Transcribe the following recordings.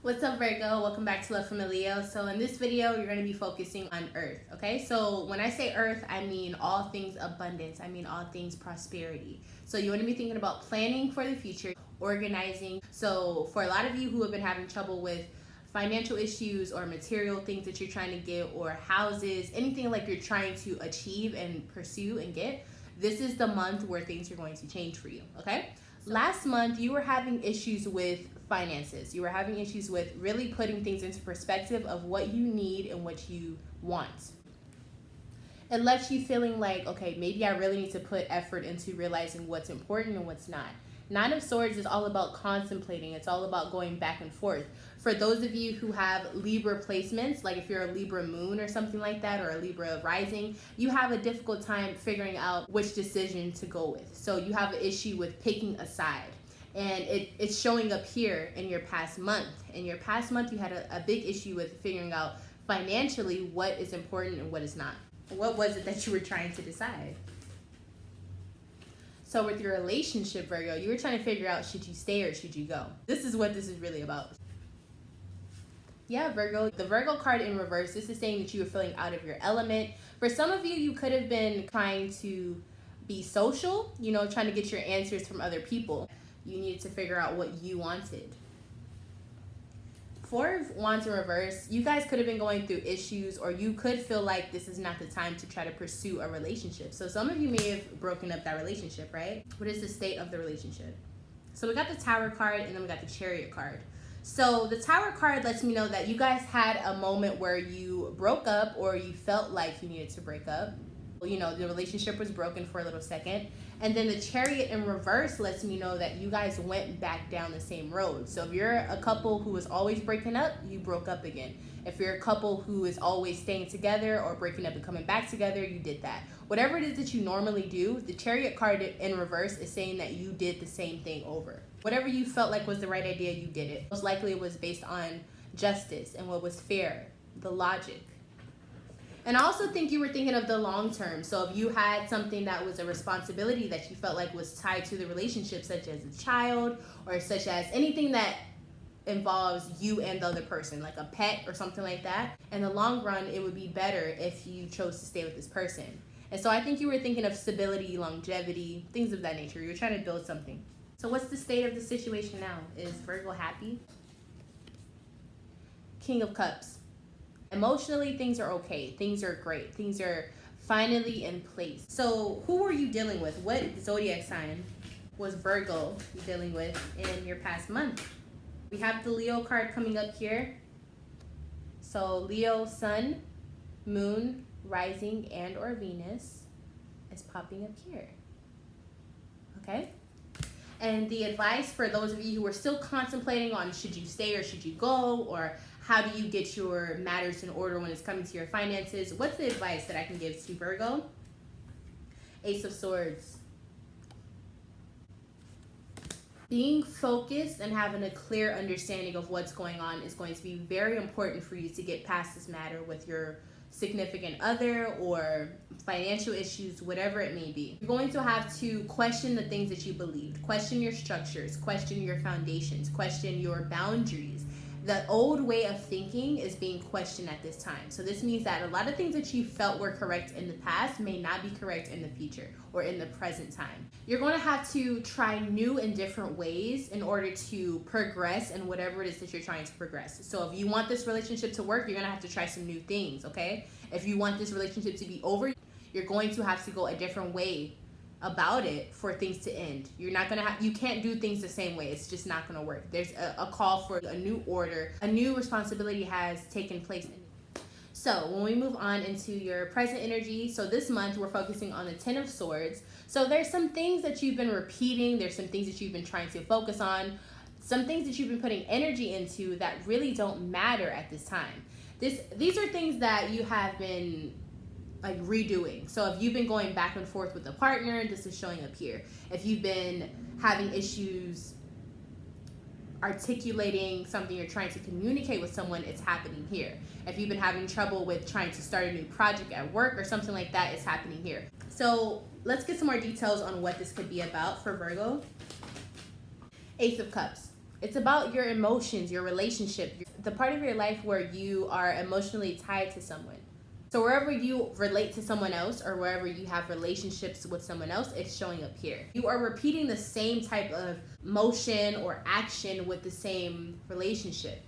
What's up, Virgo? Welcome back to lovefromaleo. So in this video, you're going to be focusing on Earth, okay? So when I say Earth, I mean all things abundance. I mean all things prosperity. So you want to be thinking about planning for the future, organizing. So for a lot of you who have been having trouble with financial issues or material things that you're trying to get, or houses, anything like you're trying to achieve and pursue and get, this is the month where things are going to change for you, okay? Last month, you were having issues with finances. You were having issues with really putting things into perspective of what you need and what you want. It left you feeling like, okay, maybe I really need to put effort into realizing what's important and what's not. Nine of Swords is all about contemplating. It's all about going back and forth. For those of you who have Libra placements, like if you're a Libra moon or something like that, or a Libra rising, you have a difficult time figuring out which decision to go with. So you have an issue with picking a side. And it's showing up here in your past month. In your past month, you had a big issue with figuring out financially what is important and what is not. What was it that you were trying to decide? So with your relationship, Virgo, you were trying to figure out, should you stay or should you go? This is what this is really about. Yeah, Virgo, the Virgo card in reverse, this is saying that you were feeling out of your element. For some of you, you could have been trying to be social, trying to get your answers from other people. You needed to figure out what you wanted. Four of Wands in reverse, you guys could have been going through issues, or you could feel like this is not the time to try to pursue a relationship. So some of you may have broken up that relationship, right? What is the state of the relationship? So we got the Tower card and then we got the Chariot card. So the Tower card lets me know that you guys had a moment where you broke up, or you felt like you needed to break up. The relationship was broken for a little second. And then the Chariot in reverse lets me know that you guys went back down the same road. So if you're a couple who is always breaking up, you broke up again. If you're a couple who is always staying together or breaking up and coming back together, you did that. Whatever it is that you normally do, the Chariot card in reverse is saying that you did the same thing over. Whatever you felt like was the right idea, you did it. Most likely it was based on justice and what was fair, the logic. And I also think you were thinking of the long term. So if you had something that was a responsibility that you felt like was tied to the relationship, such as a child, or such as anything that involves you and the other person, like a pet or something like that, in the long run, it would be better if you chose to stay with this person. And so I think you were thinking of stability, longevity, things of that nature. You were trying to build something. So what's the state of the situation now? Is Virgo happy? King of Cups. Emotionally, things are okay. Things are great. Things are finally in place. So who were you dealing with? What zodiac sign was Virgo dealing with in your past month? We have the Leo card coming up here. So Leo, Sun, Moon, Rising, and or Venus is popping up here. Okay? And the advice for those of you who are still contemplating on should you stay or should you go, or how do you get your matters in order when it's coming to your finances, what's the advice that I can give to Virgo? Ace of Swords. Being focused and having a clear understanding of what's going on is going to be very important for you to get past this matter with your significant other or financial issues, whatever it may be. You're going to have to question the things that you believed, question your structures, question your foundations, question your boundaries. The old way of thinking is being questioned at this time. So this means that a lot of things that you felt were correct in the past may not be correct in the future or in the present time. You're going to have to try new and different ways in order to progress in whatever it is that you're trying to progress. So if you want this relationship to work, you're going to have to try some new things, okay? If you want this relationship to be over, you're going to have to go a different way about it for things to end. You're not gonna you can't do things the same way. It's just not gonna work. There's a call for a new order. A new responsibility has taken place. So when we move on into your present energy, so this month we're focusing on the Ten of Swords. So there's some things that you've been repeating. There's some things that you've been trying to focus on. Some things that you've been putting energy into that really don't matter at this time. These are things that you have been like redoing. So if you've been going back and forth with a partner, this is showing up here. If you've been having issues articulating something you're trying to communicate with someone, it's happening here. If you've been having trouble with trying to start a new project at work or something like that, it's happening here. So let's get some more details on what this could be about for Virgo. Ace of Cups. It's about your emotions, your relationship, the part of your life where you are emotionally tied to someone. So wherever you relate to someone else or wherever you have relationships with someone else, it's showing up here. You are repeating the same type of motion or action with the same relationship.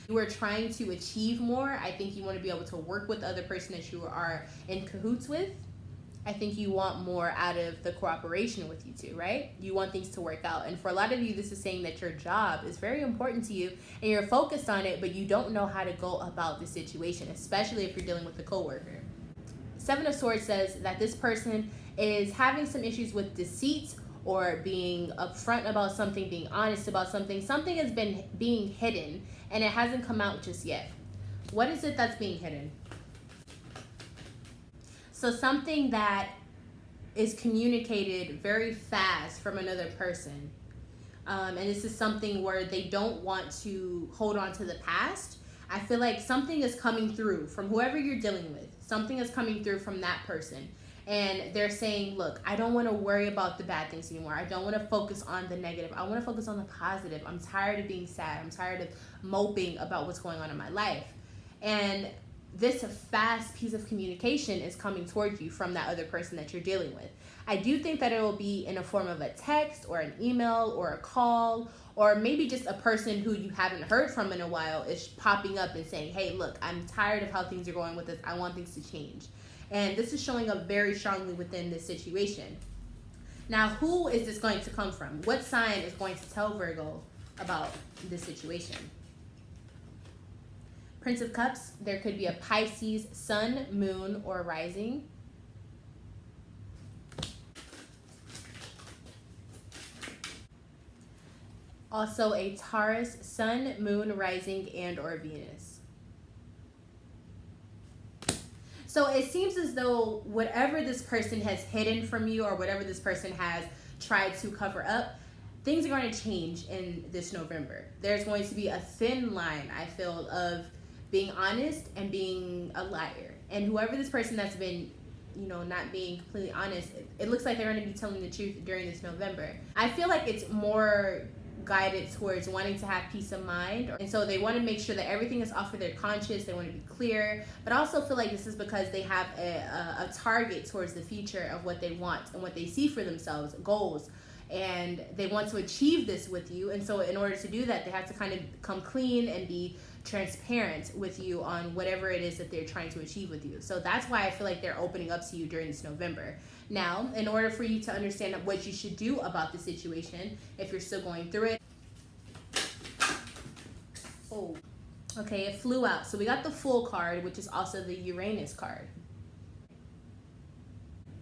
You are trying to achieve more. I think you want to be able to work with the other person that you are in cahoots with. I think you want more out of the cooperation with you two, right? You want things to work out. And for a lot of you, this is saying that your job is very important to you and you're focused on it, but you don't know how to go about the situation, especially if you're dealing with a coworker. Seven of Swords says that this person is having some issues with deceit or being upfront about something, being honest about something. Something has been being hidden and it hasn't come out just yet. What is it that's being hidden? So something that is communicated very fast from another person. And this is something where they don't want to hold on to the past. I feel like something is coming through from whoever you're dealing with. Something is coming through from that person. And they're saying, look, I don't want to worry about the bad things anymore. I don't want to focus on the negative. I want to focus on the positive. I'm tired of being sad. I'm tired of moping about what's going on in my life. And this fast piece of communication is coming towards you from that other person that you're dealing with. I do think that it will be in a form of a text or an email or a call, or maybe just a person who you haven't heard from in a while is popping up and saying, hey, look, I'm tired of how things are going with this. I want things to change. And this is showing up very strongly within this situation. Now, who is this going to come from? What sign is going to tell Virgo about this situation? Prince of Cups, there could be a Pisces, sun, moon, or rising. Also a Taurus, sun, moon, rising, and or Venus. So it seems as though whatever this person has hidden from you or whatever this person has tried to cover up, things are going to change in this November. There's going to be a thin line, I feel, of being honest and being a liar. And whoever this person that's been, not being completely honest, it looks like they're going to be telling the truth during this November. I feel like it's more guided towards wanting to have peace of mind. And so they want to make sure that everything is off of their conscience. They want to be clear. But I also feel like this is because they have a target towards the future of what they want and what they see for themselves, goals. And they want to achieve this with you. And so in order to do that, they have to kind of come clean and be transparent with you on whatever it is that they're trying to achieve with you. So that's why I feel like they're opening up to you during this November. Now, in order for you to understand what you should do about the situation, if you're still going through it. Oh, okay, it flew out. So we got the Fool card, which is also the Uranus card.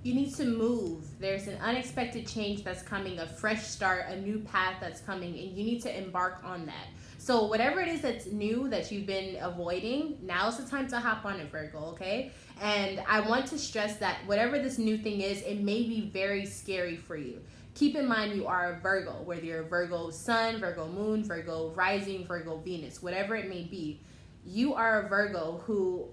You need to move. There's an unexpected change that's coming, a fresh start, a new path that's coming, and you need to embark on that. So whatever it is that's new that you've been avoiding, now's the time to hop on it, Virgo, okay? And I want to stress that whatever this new thing is, it may be very scary for you. Keep in mind you are a Virgo, whether you're a Virgo sun, Virgo moon, Virgo rising, Virgo Venus, whatever it may be. You are a Virgo who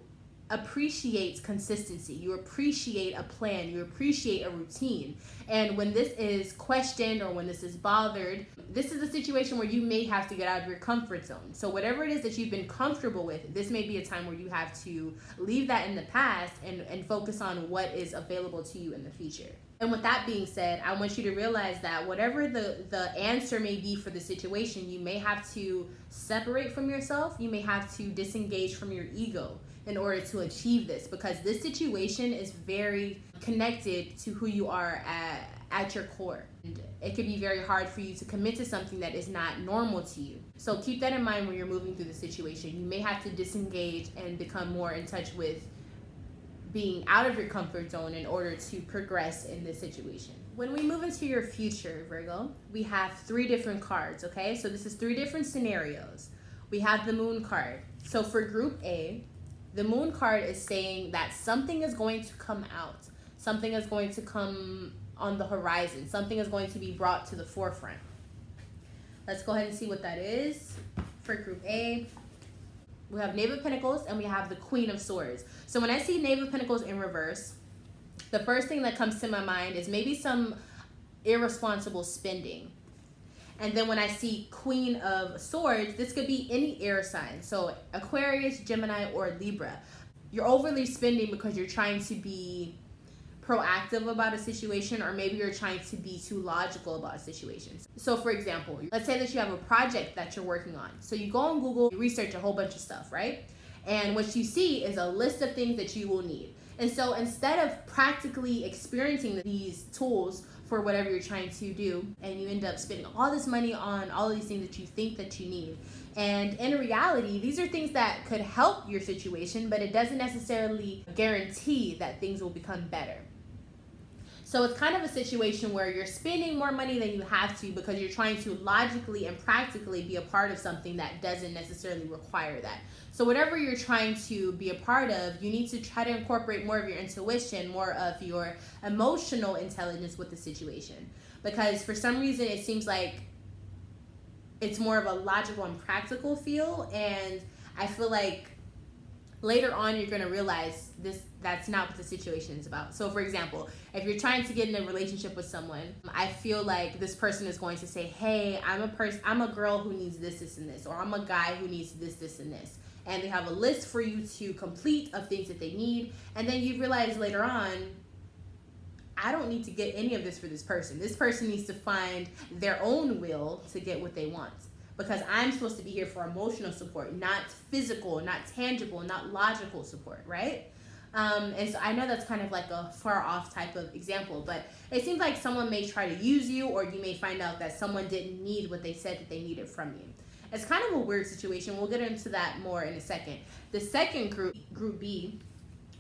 appreciates consistency. You appreciate a plan. You appreciate a routine. And when this is questioned or when this is bothered, this is a situation where you may have to get out of your comfort zone. So whatever it is that you've been comfortable with, this may be a time where you have to leave that in the past and focus on what is available to you in the future. And with that being said, I want you to realize that whatever the answer may be for the situation, you may have to separate from yourself. You may have to disengage from your ego in order to achieve this, because this situation is very connected to who you are at your core. And it could be very hard for you to commit to something that is not normal to you. So keep that in mind when you're moving through the situation. You may have to disengage and become more in touch with being out of your comfort zone in order to progress in this situation. When we move into your future, Virgo, we have 3 different cards, okay? So this is 3 different scenarios. We have the Moon card. So for Group A, the Moon card is saying that something is going to come out. Something is going to come on the horizon. Something is going to be brought to the forefront. Let's go ahead and see what that is. For Group A, we have Knave of Pentacles and we have the Queen of Swords. So when I see Knave of Pentacles in reverse, the first thing that comes to my mind is maybe some irresponsible spending. And then when I see Queen of Swords, this could be any air sign. So Aquarius, Gemini, or Libra. You're overly spending because you're trying to be proactive about a situation, or maybe you're trying to be too logical about a situation. So for example, let's say that you have a project that you're working on. So you go on Google, you research a whole bunch of stuff, right? And what you see is a list of things that you will need. And so instead of practically experiencing these tools for whatever you're trying to do, and you end up spending all this money on all of these things that you think that you need. And in reality, these are things that could help your situation, but it doesn't necessarily guarantee that things will become better. So it's kind of a situation where you're spending more money than you have to because you're trying to logically and practically be a part of something that doesn't necessarily require that. So whatever you're trying to be a part of, you need to try to incorporate more of your intuition, more of your emotional intelligence with the situation. Because for some reason, it seems like it's more of a logical and practical feel. And I feel like later on, you're going to realize that's not what the situation is about. So for example, if you're trying to get in a relationship with someone, I feel like this person is going to say, hey, I'm a girl who needs this, this, and this, or I'm a guy who needs this, this, and this. And they have a list for you to complete of things that they need. And then you realize later on, I don't need to get any of this for this person. This person needs to find their own will to get what they want. Because I'm supposed to be here for emotional support, not physical, not tangible, not logical support, right? And so I know that's kind of like a far off type of example, but it seems like someone may try to use you, or you may find out that someone didn't need what they said that they needed from you. It's kind of a weird situation. We'll get into that more in a second. The second group B,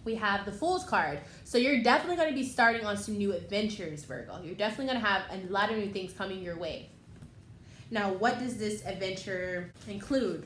we have the Fool's card. So you're definitely going to be starting on some new adventures, Virgo. You're definitely going to have a lot of new things coming your way. Now, what does this adventure include?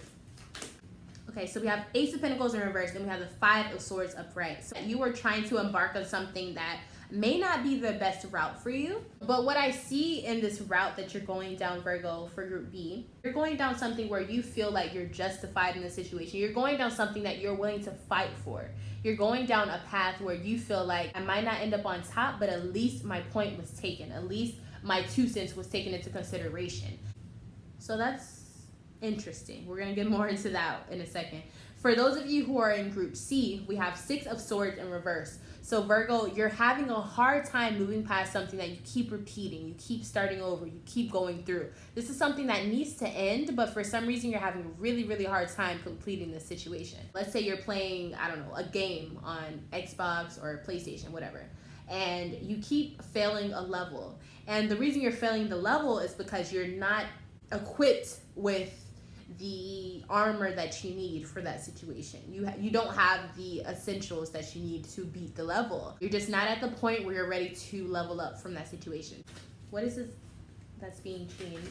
Okay, so we have Ace of Pentacles in reverse, and we have the Five of Swords upright. So you are trying to embark on something that may not be the best route for you. But what I see in this route that you're going down, Virgo, for Group B, you're going down something where you feel like you're justified in the situation. You're going down something that you're willing to fight for. You're going down a path where you feel like I might not end up on top, but at least my point was taken. At least my 2 cents was taken into consideration. So that's interesting. We're going to get more into that in a second. For those of you who are in Group C, we have Six of Swords in reverse. So Virgo, you're having a hard time moving past something that you keep repeating, you keep starting over, you keep going through. This is something that needs to end, but for some reason you're having a really, really hard time completing this situation. Let's say you're playing, I don't know, a game on Xbox or PlayStation, whatever, and you keep failing a level. And the reason you're failing the level is because you're not equipped with the armor that you need for that situation. You don't have the essentials that you need to beat the level. You're just not at the point where you're ready to level up from that situation. What is this that's being changed?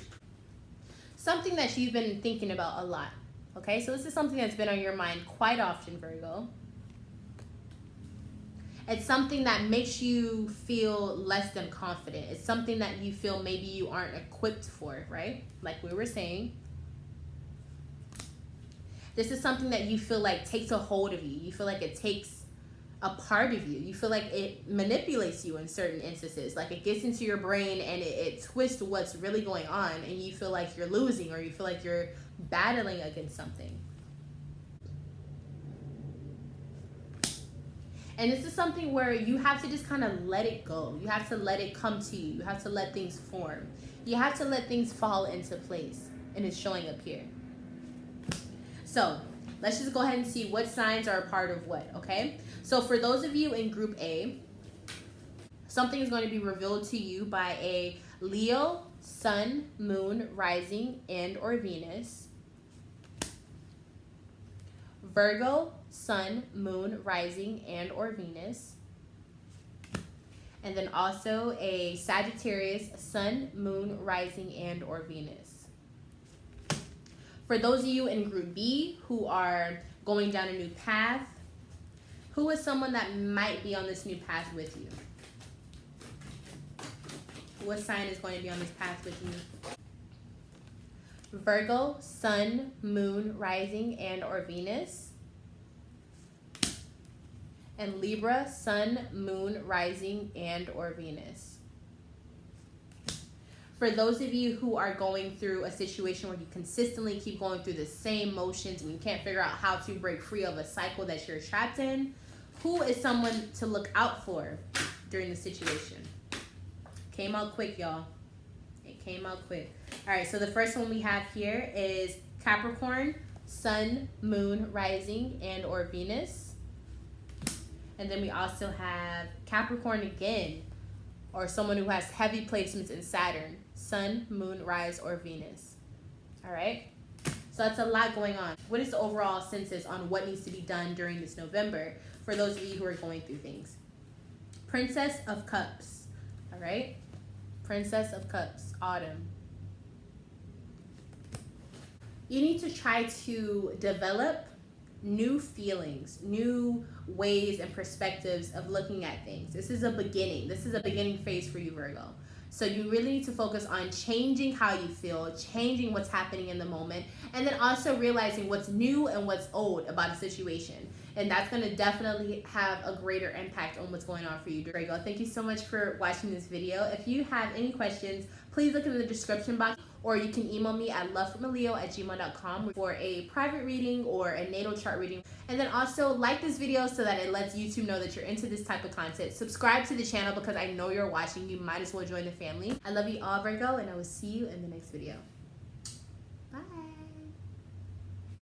Something that you've been thinking about a lot. Okay, so this is something that's been on your mind quite often, Virgo. It's something that makes you feel less than confident. It's something that you feel maybe you aren't equipped for, right? Like we were saying. This is something that you feel like takes a hold of you. You feel like it takes a part of you. You feel like it manipulates you in certain instances. Like it gets into your brain and it twists what's really going on, and you feel like you're losing, or you feel like you're battling against something. And this is something where you have to just kind of let it go. You have to let it come to you. You have to let things form. You have to let things fall into place. And it's showing up here. So let's just go ahead and see what signs are a part of what, okay? So for those of you in Group A, something is going to be revealed to you by a Leo, Sun, Moon, Rising, and or Venus. Virgo, Sun, Moon, Rising, and or Venus. And then also a Sagittarius, Sun, Moon, Rising, and or Venus. For those of you in Group B who are going down a new path, who is someone that might be on this new path with you? What sign is going to be on this path with you? Virgo, Sun, Moon, Rising, and or Venus. And Libra, Sun, Moon, Rising, and or Venus. For those of you who are going through a situation where you consistently keep going through the same motions and you can't figure out how to break free of a cycle that you're trapped in, who is someone to look out for during the situation? Came out quick, y'all. It came out quick. All right, so the first one we have here is Capricorn, Sun, Moon, Rising, and or Venus. And then we also have Capricorn again, or someone who has heavy placements in Saturn, Sun, Moon, Rise, or Venus. All right? So that's a lot going on. What is the overall census on what needs to be done during this November for those of you who are going through things? Princess of Cups. All right? Princess of Cups, Autumn. You need to try to develop new feelings, new ways and perspectives of looking at things. This is a beginning. This is a beginning phase for you, Virgo. So you really need to focus on changing how you feel, changing what's happening in the moment, and then also realizing what's new and what's old about a situation. And that's going to definitely have a greater impact on what's going on for you, Virgo. Thank you so much for watching this video. If you have any questions, please look in the description box, or you can email me at lovefromaleo@gmail.com for a private reading or a natal chart reading. And then also like this video so that it lets YouTube know that you're into this type of content. Subscribe to the channel because I know you're watching. You might as well join the family. I love you all, Virgo, and I will see you in the next video.